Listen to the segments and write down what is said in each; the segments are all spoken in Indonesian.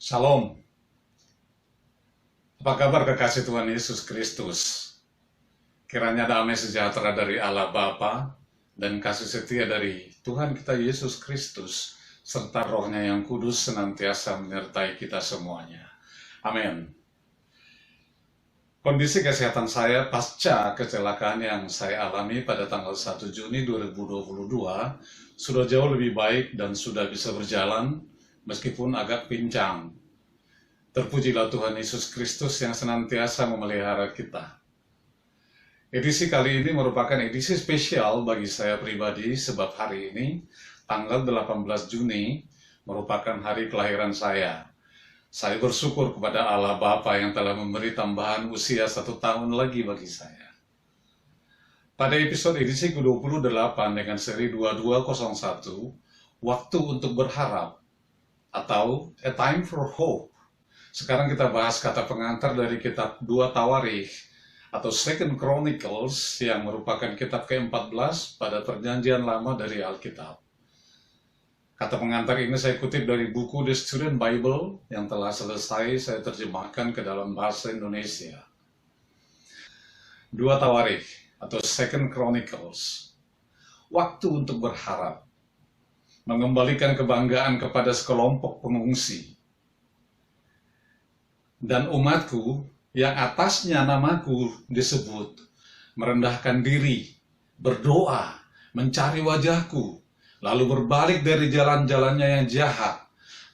Shalom, apa kabar kekasih Tuhan Yesus Kristus? Kiranya damai sejahtera dari Allah Bapa dan kasih setia dari Tuhan kita Yesus Kristus serta Roh-Nya yang kudus senantiasa menyertai kita semuanya. Amin. Kondisi kesehatan saya pasca kecelakaan yang saya alami pada tanggal 1 Juni 2022 sudah jauh lebih baik dan sudah bisa berjalan meskipun agak pincang. Terpujilah Tuhan Yesus Kristus yang senantiasa memelihara kita. Edisi kali ini merupakan edisi spesial bagi saya pribadi sebab hari ini, tanggal 18 Juni, merupakan hari kelahiran saya. Saya bersyukur kepada Allah Bapa yang telah memberi tambahan usia 1 tahun lagi bagi saya. Pada episode edisi ke-28 dengan seri 2201, Waktu untuk Berharap, atau A Time for Hope. Sekarang kita bahas kata pengantar dari kitab 2 Tawarikh atau Second Chronicles yang merupakan kitab ke-14 pada perjanjian lama dari Alkitab. Kata pengantar ini saya kutip dari buku The Student Bible yang telah selesai saya terjemahkan ke dalam bahasa Indonesia. 2 Tawarikh atau Second Chronicles. Waktu untuk berharap. Mengembalikan kebanggaan kepada sekelompok pengungsi. Dan umatku yang atasnya namaku disebut, merendahkan diri, berdoa, mencari wajahku, lalu berbalik dari jalan-jalannya yang jahat,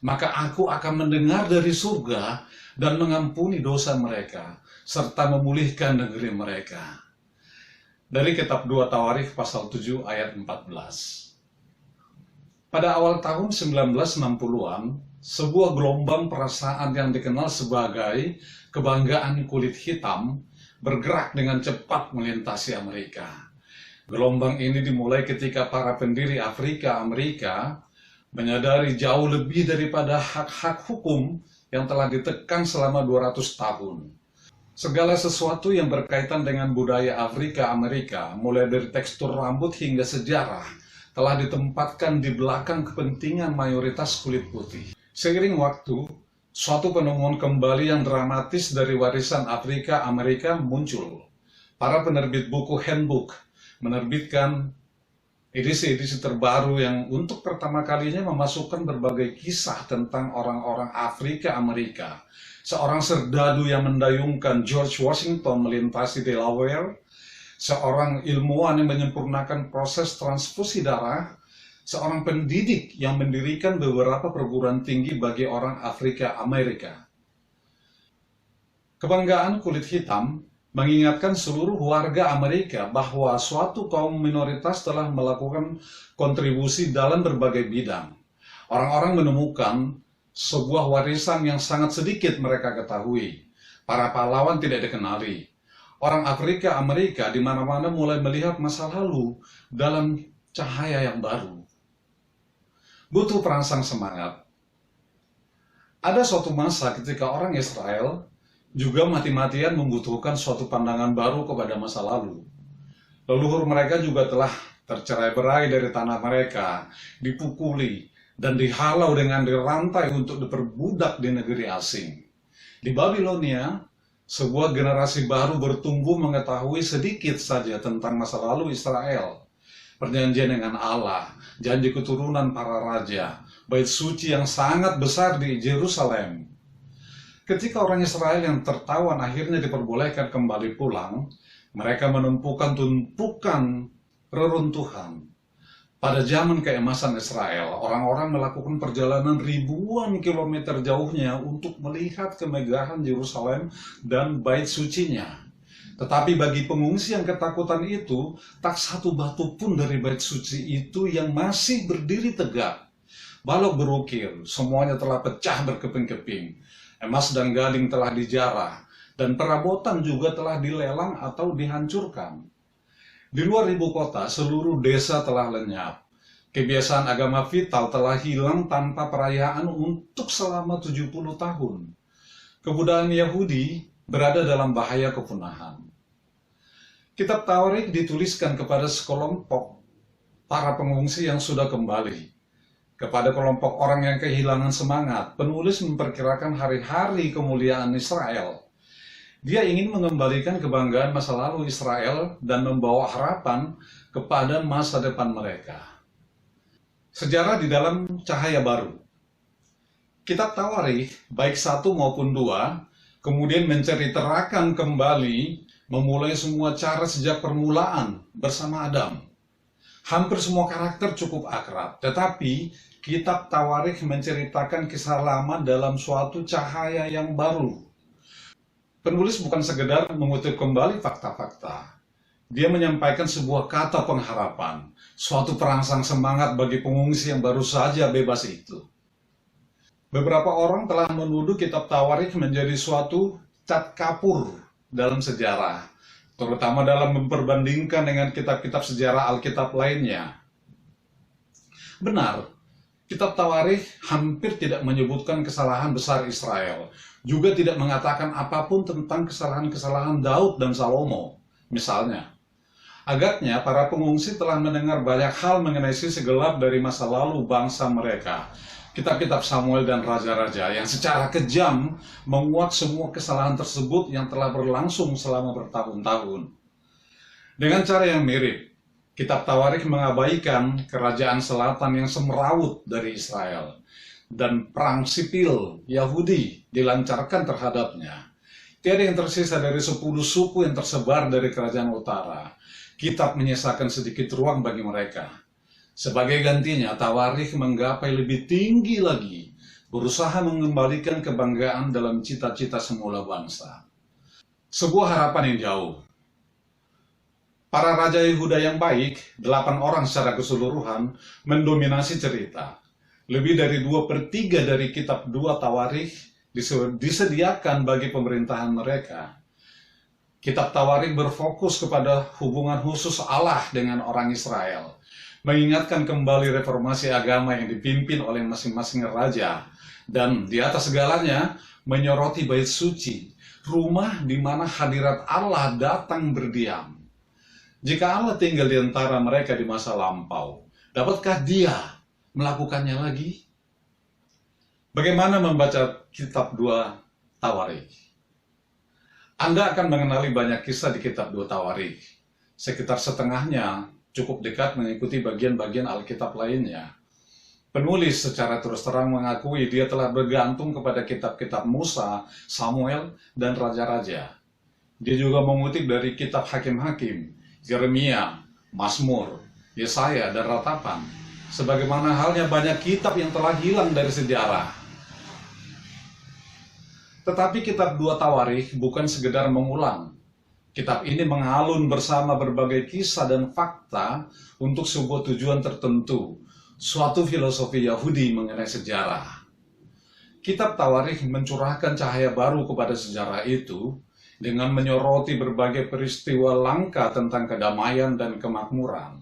maka aku akan mendengar dari surga dan mengampuni dosa mereka, serta memulihkan negeri mereka. Dari kitab 2 Tawarikh pasal 7 ayat 14. Pada awal tahun 1960-an, sebuah gelombang perasaan yang dikenal sebagai kebanggaan kulit hitam bergerak dengan cepat melintasi Amerika. Gelombang ini dimulai ketika para pendiri Afrika Amerika menyadari jauh lebih daripada hak-hak hukum yang telah ditekan selama 200 tahun. Segala sesuatu yang berkaitan dengan budaya Afrika Amerika, mulai dari tekstur rambut hingga sejarah, telah ditempatkan di belakang kepentingan mayoritas kulit putih. Seiring waktu, suatu penemuan kembali yang dramatis dari warisan Afrika Amerika muncul. Para penerbit buku handbook menerbitkan edisi-edisi terbaru yang untuk pertama kalinya memasukkan berbagai kisah tentang orang-orang Afrika Amerika. Seorang serdadu yang mendayungkan George Washington melintasi Delaware, seorang ilmuwan yang menyempurnakan proses transfusi darah, seorang pendidik yang mendirikan beberapa perguruan tinggi bagi orang Afrika Amerika. Kebanggaan kulit hitam mengingatkan seluruh warga Amerika bahwa suatu kaum minoritas telah melakukan kontribusi dalam berbagai bidang. Orang-orang menemukan sebuah warisan yang sangat sedikit mereka ketahui. Para pahlawan tidak dikenali. Orang Afrika Amerika di mana-mana mulai melihat masa lalu dalam cahaya yang baru. Butuh perangsang semangat. Ada suatu masa ketika orang Israel juga mati-matian membutuhkan suatu pandangan baru kepada masa lalu. Leluhur mereka juga telah tercerai-berai dari tanah mereka, dipukuli, dan dihalau dengan dirantai untuk diperbudak di negeri asing. Di Babilonia, sebuah generasi baru bertumbuh mengetahui sedikit saja tentang masa lalu Israel. Perjanjian dengan Allah, janji keturunan para raja, bait suci yang sangat besar di Yerusalem. Ketika orang Israel yang tertawan akhirnya diperbolehkan kembali pulang, mereka menemukan tumpukan reruntuhan. Pada zaman keemasan Israel, orang-orang melakukan perjalanan ribuan kilometer jauhnya untuk melihat kemegahan Yerusalem dan bait sucinya. Tetapi bagi pengungsi yang ketakutan itu, tak satu batu pun dari bait suci itu yang masih berdiri tegak. Balok berukir, semuanya telah pecah berkeping-keping. Emas dan gading telah dijarah, dan perabotan juga telah dilelang atau dihancurkan. Di luar ibu kota, seluruh desa telah lenyap. Kebiasaan agama vital telah hilang tanpa perayaan untuk selama 70 tahun. Kebudayaan Yahudi berada dalam bahaya kepunahan. Kitab Tawarikh dituliskan kepada sekelompok para pengungsi yang sudah kembali. Kepada kelompok orang yang kehilangan semangat, penulis memperkirakan hari-hari kemuliaan Israel. Dia ingin mengembalikan kebanggaan masa lalu Israel dan membawa harapan kepada masa depan mereka. Sejarah di dalam cahaya baru. Kitab Tawarikh, baik 1 maupun 2, kemudian menceritakan kembali memulai semua cara sejak permulaan bersama Adam. Hampir semua karakter cukup akrab, tetapi kitab Tawarikh menceritakan kisah lama dalam suatu cahaya yang baru. Penulis bukan sekedar mengutip kembali fakta-fakta. Dia menyampaikan sebuah kata pengharapan, suatu perangsang semangat bagi pengungsi yang baru saja bebas itu. Beberapa orang telah menuduh kitab Tawarikh menjadi suatu cat kapur dalam sejarah, terutama dalam memperbandingkan dengan kitab-kitab sejarah Alkitab lainnya. Benar, kitab Tawarikh hampir tidak menyebutkan kesalahan besar Israel, juga tidak mengatakan apapun tentang kesalahan-kesalahan Daud dan Salomo, misalnya. Agaknya para pengungsi telah mendengar banyak hal mengenai sisi gelap dari masa lalu bangsa mereka. Kitab-kitab Samuel dan Raja-Raja yang secara kejam menguak semua kesalahan tersebut yang telah berlangsung selama bertahun-tahun. Dengan cara yang mirip, kitab Tawarikh mengabaikan kerajaan selatan yang semrawut dari Israel dan perang sipil Yahudi dilancarkan terhadapnya. Tiada yang tersisa dari 10 suku yang tersebar dari kerajaan utara. Kitab menyisakan sedikit ruang bagi mereka. Sebagai gantinya, Tawarikh menggapai lebih tinggi lagi, berusaha mengembalikan kebanggaan dalam cita-cita semula bangsa. Sebuah harapan yang jauh. Para raja Yehuda yang baik, 8 orang secara keseluruhan, mendominasi cerita. Lebih dari 2/3 dari kitab 2 Tawarikh disediakan bagi pemerintahan mereka. Kitab Tawarikh berfokus kepada hubungan khusus Allah dengan orang Israel, mengingatkan kembali reformasi agama yang dipimpin oleh masing-masing raja, dan di atas segalanya menyoroti bait suci, rumah di mana hadirat Allah datang berdiam. Jika Allah tinggal di antara mereka di masa lampau, dapatkah Dia melakukannya lagi? Bagaimana membaca kitab 2 Tawarikh? Anda akan mengenali banyak kisah di kitab 2 Tawarikh. Sekitar setengahnya cukup dekat mengikuti bagian-bagian Alkitab lainnya. Penulis secara terus terang mengakui dia telah bergantung kepada kitab-kitab Musa, Samuel, dan Raja-Raja. Dia juga mengutip dari kitab Hakim-Hakim, Yeremia, Mazmur, Yesaya, dan Ratapan, sebagaimana halnya banyak kitab yang telah hilang dari sejarah. Tetapi kitab 2 Tawarikh bukan sekedar mengulang. Kitab ini mengalun bersama berbagai kisah dan fakta untuk sebuah tujuan tertentu, suatu filosofi Yahudi mengenai sejarah. Kitab Tawarikh mencurahkan cahaya baru kepada sejarah itu dengan menyoroti berbagai peristiwa langka tentang kedamaian dan kemakmuran.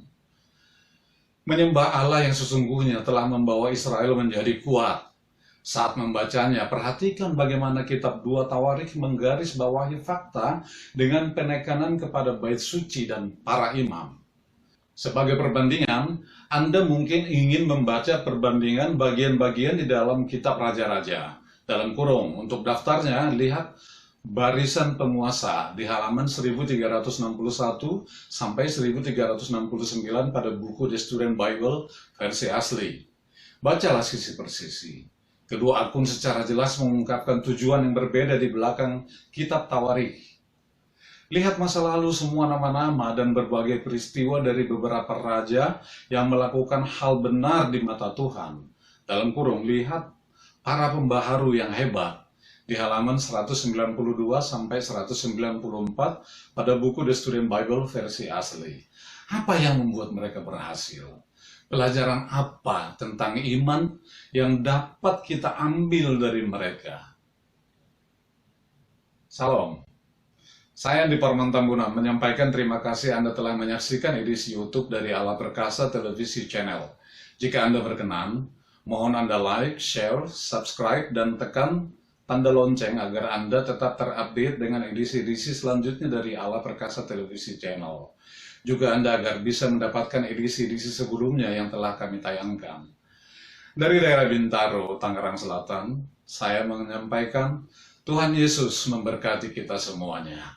Menyembah Allah yang sesungguhnya telah membawa Israel menjadi kuat. Saat membacanya, perhatikan bagaimana kitab 2 Tawarikh menggarisbawahi fakta dengan penekanan kepada bait suci dan para imam. Sebagai perbandingan, Anda mungkin ingin membaca perbandingan bagian-bagian di dalam kitab Raja-Raja. Dalam kurung, untuk daftarnya, lihat barisan penguasa di halaman 1361 sampai 1369 pada buku The Student Bible versi asli. Bacalah sisi per sisi. Kedua akun secara jelas mengungkapkan tujuan yang berbeda di belakang kitab Tawarikh. Lihat masa lalu semua nama-nama dan berbagai peristiwa dari beberapa raja yang melakukan hal benar di mata Tuhan. Dalam kurung, lihat para pembaharu yang hebat di halaman 192 sampai 194 pada buku The Student Bible versi asli. Apa yang membuat mereka berhasil? Pelajaran apa tentang iman yang dapat kita ambil dari mereka? Salam. Saya Andi Parmantambuna menyampaikan terima kasih Anda telah menyaksikan edisi YouTube dari Allah Perkasa Televisi Channel. Jika Anda berkenan, mohon Anda like, share, subscribe, dan tekan tanda lonceng agar Anda tetap terupdate dengan edisi-edisi selanjutnya dari Allah Perkasa Televisi Channel. Juga Anda agar bisa mendapatkan edisi-edisi sebelumnya yang telah kami tayangkan. Dari daerah Bintaro, Tangerang Selatan, saya menyampaikan Tuhan Yesus memberkati kita semuanya.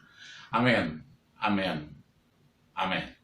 Amin. Amin. Amin.